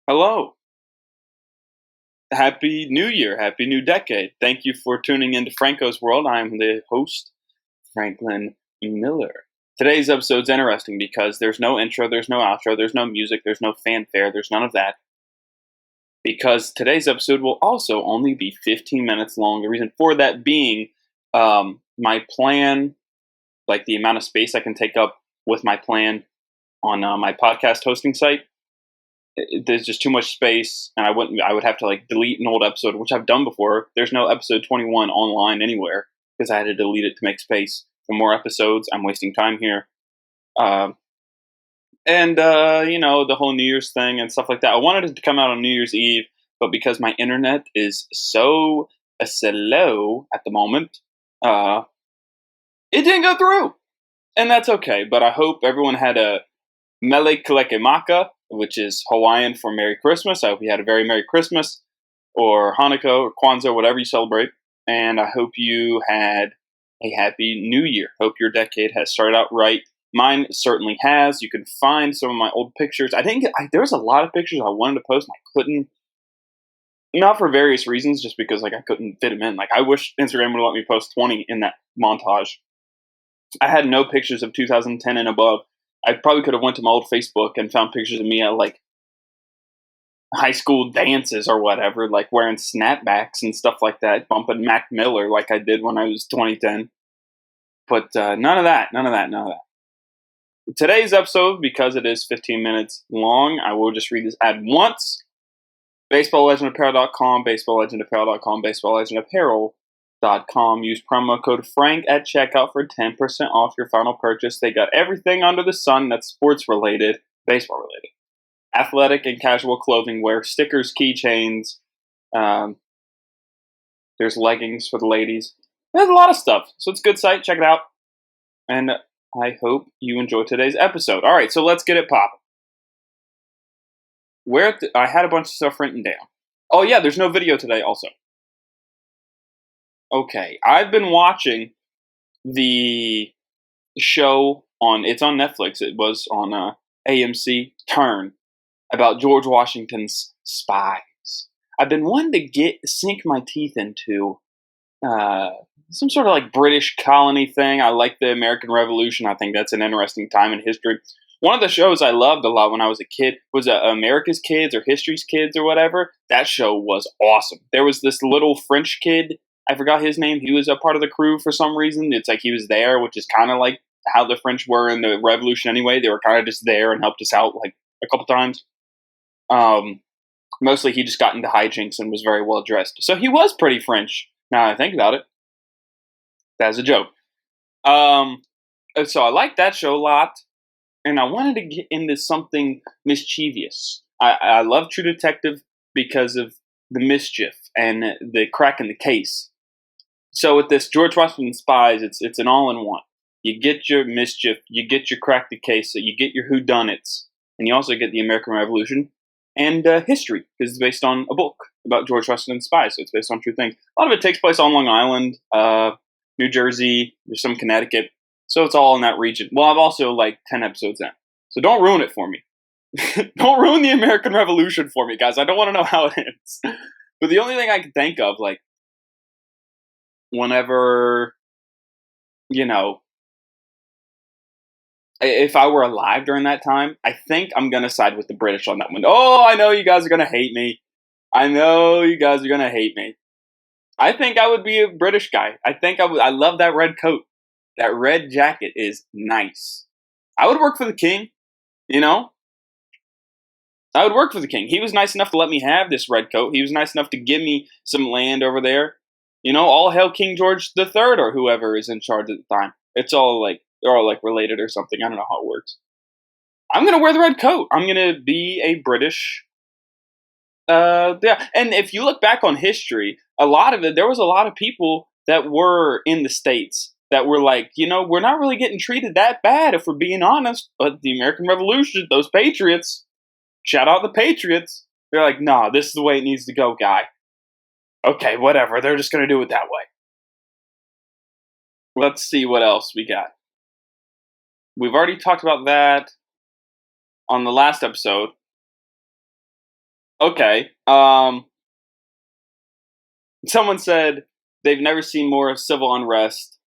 Hello. Happy New Year. Happy New Decade. Thank you for tuning into Franco's World. I'm the host, Franklin Miller. Today's episode's interesting because there's no intro, there's no outro, there's no music, there's no fanfare, there's none of that. Because today's episode will also only be 15 minutes long. The reason for that being my plan, like the amount of space I can take up with my plan on my podcast hosting site, there's just too much space, and I would have to like delete an old episode, which I've done before. There's no episode 21 online anywhere because I had to delete it to make space for more episodes. I'm wasting time here. Um, the whole New Year's thing and stuff like that. I wanted it to come out on New Year's Eve, but because my internet is so slow at the moment, uh, it didn't go through, and that's okay. But I hope everyone had a Mele Kalikimaka, which is Hawaiian for Merry Christmas. I hope you had a very Merry Christmas, or Hanukkah, or Kwanzaa, whatever you celebrate. And I hope you had a Happy New Year. Hope your decade has started out right. Mine certainly has. You can find some of my old pictures. There was a lot of pictures I wanted to post, and I couldn't. Not for various reasons, just because like I couldn't fit them in. Like I wish Instagram would let me post 20 in that montage. I had no pictures of 2010 and above. I probably could have went to my old Facebook and found pictures of me at like high school dances or whatever, like wearing snapbacks and stuff like that, bumping Mac Miller like I did when I was 2010. But none of that, none of that, none of that. Today's episode, because it is 15 minutes long, I will just read this ad once. BaseballLegendApparel.com, BaseballLegendApparel.com, BaseballLegendApparel.com. Use promo code Frank at checkout for 10% off your final purchase. They got everything under the sun that's sports related, baseball related. Athletic and casual clothing wear, stickers, keychains. There's leggings for the ladies. There's a lot of stuff. So it's a good site. Check it out. And I hope you enjoy today's episode. All right, so let's get it popping. I had a bunch of stuff written down. Oh yeah, there's no video today also. Okay, I've been watching the show it's on Netflix. It was on AMC Turn about George Washington's spies. I've been wanting to sink my teeth into some sort of like British colony thing. I like the American Revolution. I think that's an interesting time in history. One of the shows I loved a lot when I was a kid was America's Kids or History's Kids or whatever. That show was awesome. There was this little French kid. I forgot his name. He was a part of the crew for some reason. It's like he was there, which is kind of like how the French were in the Revolution anyway. They were kind of just there and helped us out like a couple times. Mostly he just got into hijinks and was very well dressed. So he was pretty French, now I think about it. That's a joke. So I liked that show a lot, and I wanted to get into something mischievous. I love True Detective because of the mischief and the crack in the case. So with this George Washington Spies, it's an all-in-one. You get your mischief, you get your crack the case, so you get your whodunits, and you also get the American Revolution and history, because it's based on a book about George Washington's spies, so it's based on true things. A lot of it takes place on Long Island, New Jersey, there's some Connecticut, so it's all in that region. Well, I've also like 10 episodes in, so don't ruin it for me. Don't ruin the American Revolution for me, guys. I don't want to know how it ends. But the only thing I can think of, like, whenever, if I were alive during that time, I think I'm going to side with the British on that one. Oh, I know you guys are going to hate me. I know you guys are going to hate me. I think I would be a British guy. I think I would. I love that red coat. That red jacket is nice. I would work for the king, I would work for the king. He was nice enough to let me have this red coat. He was nice enough to give me some land over there. All hail King George III or whoever is in charge at the time. It's all like, they're all like related or something. I don't know how it works. I'm going to wear the red coat. I'm going to be a British. Yeah. And if you look back on history, a lot of it, there was a lot of people that were in the States that were like, we're not really getting treated that bad if we're being honest. But the American Revolution, those patriots, shout out the Patriots. They're like, nah, this is the way it needs to go, guy. Okay, whatever. They're just going to do it that way. Let's see what else we got. We've already talked about that on the last episode. Okay. Someone said they've never seen more civil unrest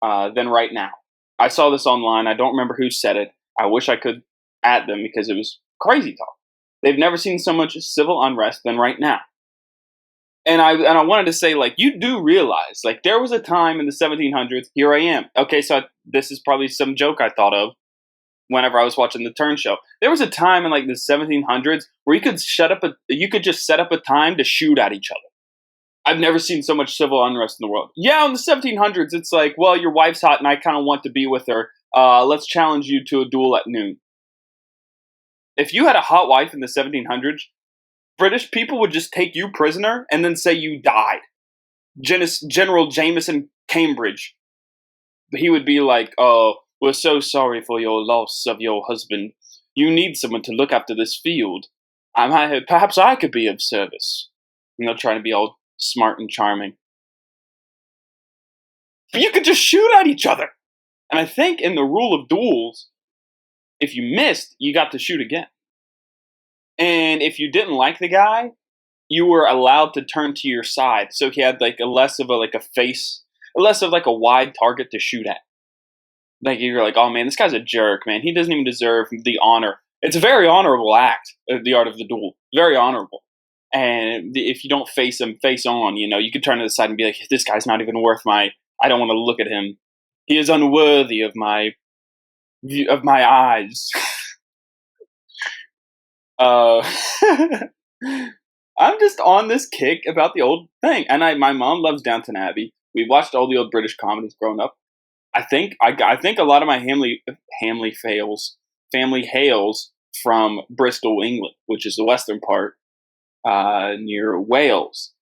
than right now. I saw this online. I don't remember who said it. I wish I could at them because it was crazy talk. They've never seen so much civil unrest than right now. And I wanted to say, like, you do realize, like, there was a time in the 1700s. Here I am. Okay, so this is probably some joke I thought of whenever I was watching the Turn Show. There was a time in like the 1700s where you could just set up a time to shoot at each other. I've never seen so much civil unrest in the world. Yeah, in the 1700s, it's like, well, your wife's hot and I kind of want to be with her. Let's challenge you to a duel at noon. If you had a hot wife in the 1700s, British people would just take you prisoner and then say you died. General Jameson Cambridge, he would be like, "Oh, we're so sorry for your loss of your husband. You need someone to look after this field. Perhaps I could be of service." Trying to be all smart and charming. But you could just shoot at each other. And I think in the rule of duels, if you missed, you got to shoot again. And if you didn't like the guy, you were allowed to turn to your side, so he had like less of a wide target to shoot at. Like you're like, oh man, this guy's a jerk, man. He doesn't even deserve the honor. It's a very honorable act, the art of the duel. Very honorable. And if you don't face him face on, you could turn to the side and be like, this guy's not even worth I don't want to look at him. He is unworthy of my eyes. I'm just on this kick about the old thing, and my mom loves Downton Abbey. We watched all the old British comedies growing up. I think a lot of my family hails from Bristol, England, which is the western part near Wales.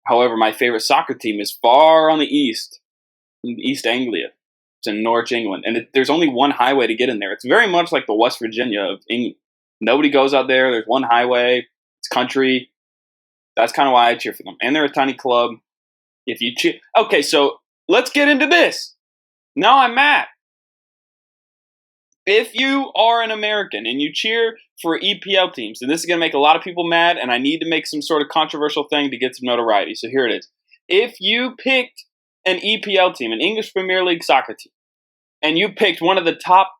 However, my favorite soccer team is far on the east, in East Anglia. It's in Norwich, England, and there's only one highway to get in there. It's very much like the West Virginia of England. Nobody goes out there. There's one highway. It's country. That's kind of why I cheer for them. And they're a tiny club. If you cheer, okay, so let's get into this. Now I'm mad. If you are an American and you cheer for EPL teams, and this is going to make a lot of people mad, and I need to make some sort of controversial thing to get some notoriety. So here it is. If you picked an EPL team, an English Premier League soccer team, and you picked one of the top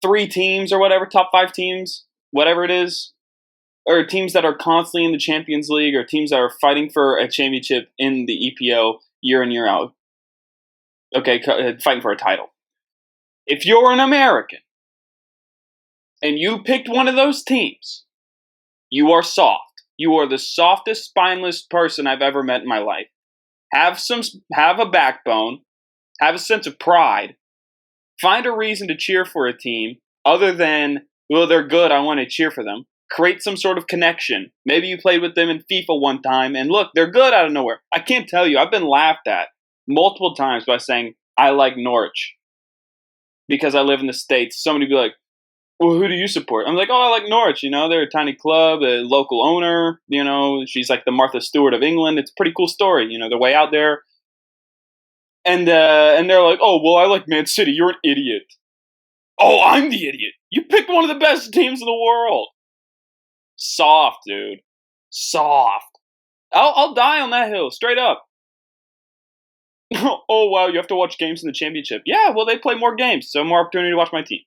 3 teams or whatever, top 5 teams, whatever it is, or teams that are constantly in the Champions League, or teams that are fighting for a championship in the EPL year in, year out. Okay, fighting for a title. If you're an American and you picked one of those teams, you are soft. You are the softest, spineless person I've ever met in my life. Have a backbone, have a sense of pride. Find a reason to cheer for a team other than, well, they're good, I want to cheer for them. Create some sort of connection. Maybe you played with them in FIFA one time, and look, they're good out of nowhere. I can't tell you, I've been laughed at multiple times by saying, I like Norwich. Because I live in the States, somebody be like, well, who do you support? I'm like, oh, I like Norwich. They're a tiny club, a local owner. She's like the Martha Stewart of England. It's a pretty cool story. They're way out there. And they're like, oh, well, I like Man City. You're an idiot. Oh, I'm the idiot. You picked one of the best teams in the world. Soft, dude. Soft. I'll die on that hill, straight up. Oh, wow, you have to watch games in the championship. Yeah, well, they play more games, so more opportunity to watch my team.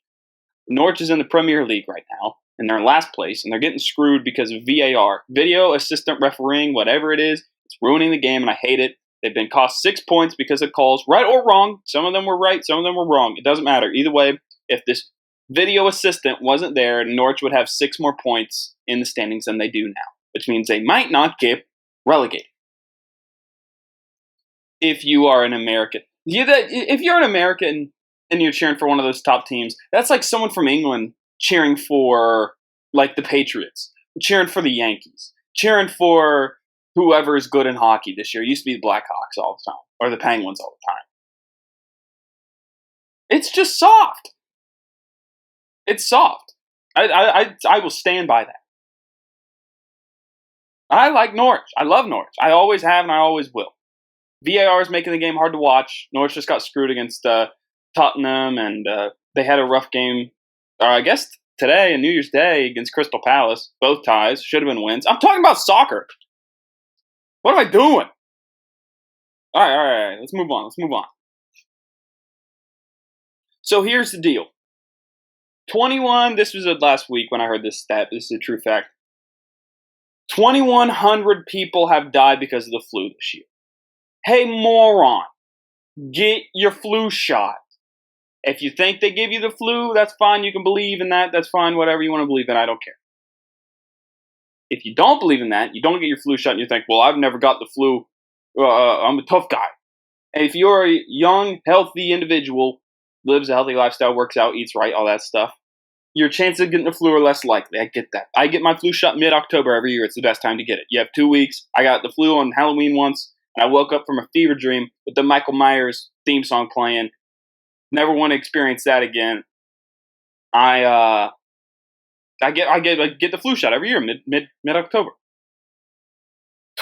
Norwich is in the Premier League right now, and they're in last place, and they're getting screwed because of VAR. Video assistant refereeing, whatever it is, it's ruining the game, and I hate it. They've been cost 6 points because of calls, right or wrong. Some of them were right, some of them were wrong. It doesn't matter. Either way, if this video assistant wasn't there, Norwich would have 6 more points in the standings than they do now, which means they might not get relegated. If you are an American. If you're an American and you're cheering for one of those top teams, that's like someone from England cheering for, like, the Patriots, cheering for the Yankees, cheering for whoever is good in hockey this year. It used to be the Blackhawks all the time, or the Penguins all the time. It's just soft. It's soft. I will stand by that. I like Norwich. I love Norwich. I always have and I always will. VAR is making the game hard to watch. Norwich just got screwed against Tottenham, and they had a rough game. I guess today and New Year's Day against Crystal Palace, both ties, should have been wins. I'm talking about soccer. What am I doing? All right. Let's move on. So here's the deal. 21, this was last week when I heard this stat. This is a true fact. 2,100 people have died because of the flu this year. Hey, moron, get your flu shot. If you think they give you the flu, that's fine. You can believe in that. That's fine. Whatever you want to believe in, I don't care. If you don't believe in that, you don't get your flu shot and you think, well, I've never got the flu. I'm a tough guy. And if you're a young, healthy individual, lives a healthy lifestyle, works out, eats right, all that stuff, your chances of getting the flu are less likely. I get that. I get my flu shot mid-October every year. It's the best time to get it. You have 2 weeks. I got the flu on Halloween once, and I woke up from a fever dream with the Michael Myers theme song playing. Never want to experience that again. I get the flu shot every year, mid-October.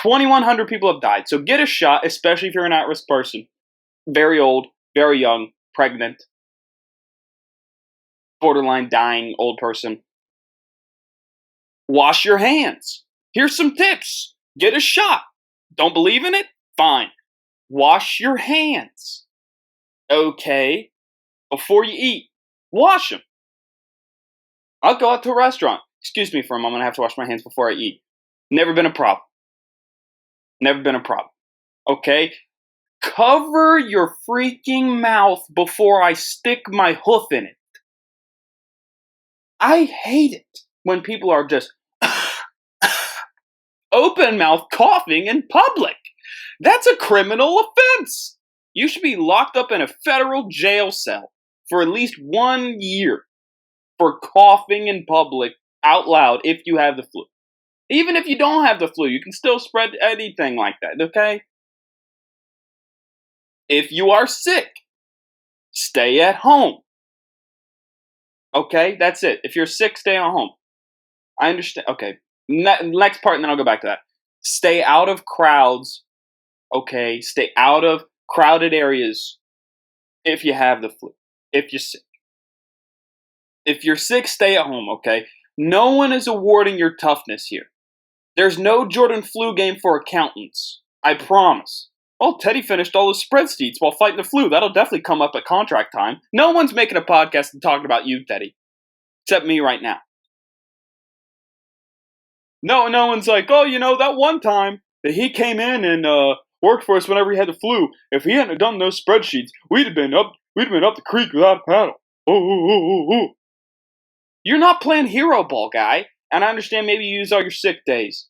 2,100 people have died. So get a shot, especially if you're an at-risk person. Very old, very young, pregnant, borderline dying old person. Wash your hands. Here's some tips. Get a shot. Don't believe in it? Fine. Wash your hands. Okay. Before you eat, wash them. I'll go out to a restaurant. Excuse me for a moment. I have to wash my hands before I eat. Never been a problem. Okay? Cover your freaking mouth before I stick my hoof in it. I hate it when people are just open mouth coughing in public. That's a criminal offense. You should be locked up in a federal jail cell for at least 1 year for coughing in public out loud if you have the flu. Even if you don't have the flu, you can still spread anything like that, okay? If you are sick, stay at home. Okay, that's it. If you're sick, stay at home. I understand. Okay, next part, and then I'll go back to that. Stay out of crowds. Okay, stay out of crowded areas if you have the flu. If you're sick. If you're sick, stay at home, okay? No one is awarding your toughness here. There's no Jordan flu game for accountants. I promise. Oh, Teddy finished all his spreadsheets while fighting the flu. That'll definitely come up at contract time. No one's making a podcast and talking about you, Teddy. Except me right now. No one's like, oh, that one time that he came in and worked for us whenever he had the flu. If he hadn't done those spreadsheets, we'd have been up the creek without a paddle. Oh. You're not playing hero ball, guy. And I understand maybe you use all your sick days.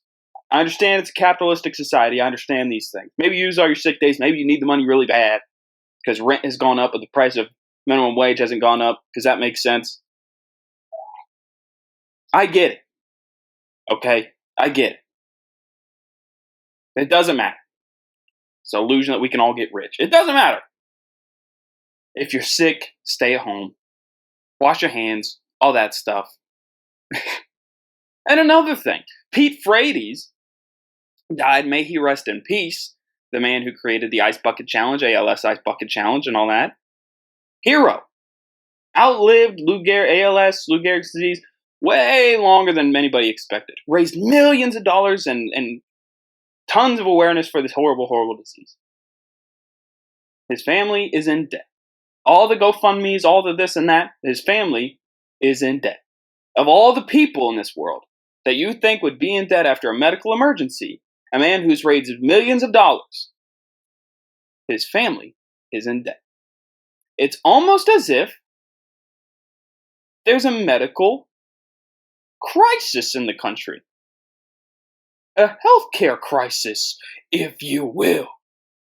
I understand it's a capitalistic society. I understand these things. Maybe you use all your sick days. Maybe you need the money really bad because rent has gone up, but the price of minimum wage hasn't gone up because that makes sense. I get it. Okay? I get it. It doesn't matter. It's an illusion that we can all get rich. It doesn't matter. If you're sick, stay at home. Wash your hands. All that stuff. And another thing, Pete Frates died, may he rest in peace, the man who created the Ice Bucket Challenge, ALS Ice Bucket Challenge and all that. Hero. Outlived ALS, Lou Gehrig's disease, way longer than anybody expected. Raised millions of dollars and tons of awareness for this horrible, horrible disease. His family is in debt. All the GoFundMes, all the this and that, his family is in debt. Of all the people in this world that you think would be in debt after a medical emergency, a man who's raised millions of dollars, his family is in debt. It's almost as if there's a medical crisis in the country. A healthcare crisis, if you will.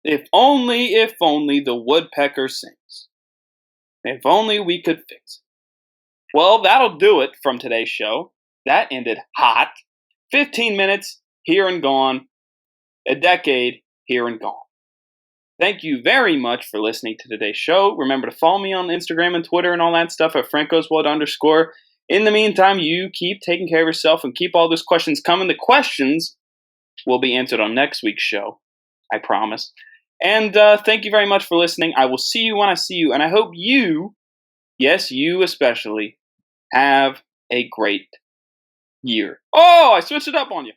If only the woodpecker sings. If only we could fix it. Well, that'll do it from today's show. That ended hot. 15 minutes, here and gone. A decade, here and gone. Thank you very much for listening to today's show. Remember to follow me on Instagram and Twitter and all that stuff at francoswood_. In the meantime, you keep taking care of yourself and keep all those questions coming. The questions will be answered on next week's show. I promise. And thank you very much for listening. I will see you when I see you. And I hope you, yes, you especially, have a great year. Oh, I switched it up on you.